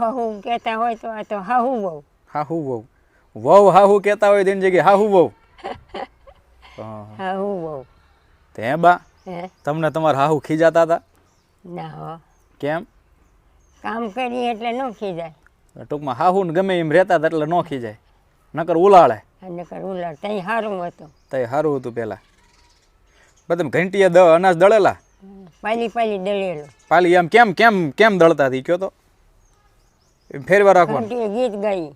હાહુ કહેતા હોય તો આ તો હાહુ બહુ. હાહુ વહુ. વહુ હાહુ કહેતા હોય તેની જગ્યાએ હાહુ વહુ. હાહુ બહુ. તે બા હે તમને તમારા હાહુ ખીજાતા હતા? ના હો, કેમ? કામ કરીએ એટલે ન ખીજાય. ટૂંકમાં હાહુને ગમે એમ રહેતા હતા એટલે ન ખીજાય, નકર ઉલાળે. અને કર ઉલાડ તઈ સારું હતું. તઈ સારું હતું પહેલાં. પણ તમે ઘંટીએ અનાજ દળેલા? પાલી દળેલું. પાલી આમ કેમ કેમ કેમ દળતા હતી કયો તો? એમ ફેરવા રાખવાનું. ઘંટીએ ગીત ગાઈ.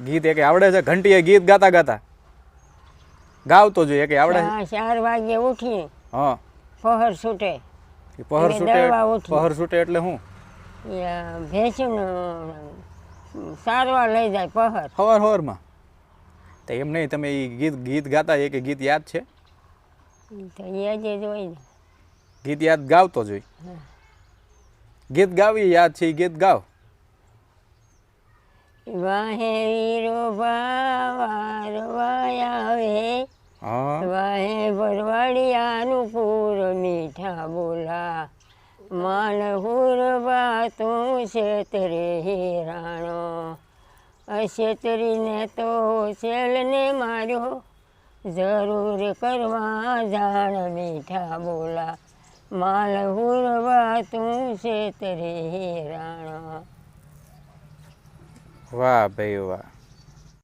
ગીત એક આવડે છે? ઘંટીએ ગીત ગાતા ગાતા ગાવતો જોઈએ એક આવડે છે? 4 વાગે ઉઠી હા. પહર છૂટે. પહર છૂટે. દળવા ઉઠી. પહર છૂટે એટલે શું? ભેંસું સારવાર લઈ જાય પહર. સવારમાં તો એમ નહીં, તમે એ ગીત ગાતા એ કે ગીત યાદ છે? તો એ જ હોય ને. ગીત યાદ ગાવતો જોઈ. ગીત ગાવી યાદ છે એ ગીત ગાવ. વાહે વીરો ભાવાર વાયાવે, હા. વાહે બરવાડિયાનું પૂર મીઠા બોલા, માનહુર બા તું છેતરે હિરાણો, અછેતરીને તો છેલને માર્યો, જરૂર કરવા જાણ મીઠા બોલા, માલહુર બા તું છેતરે હિરાણો. વાહ ભાઈ વાહ.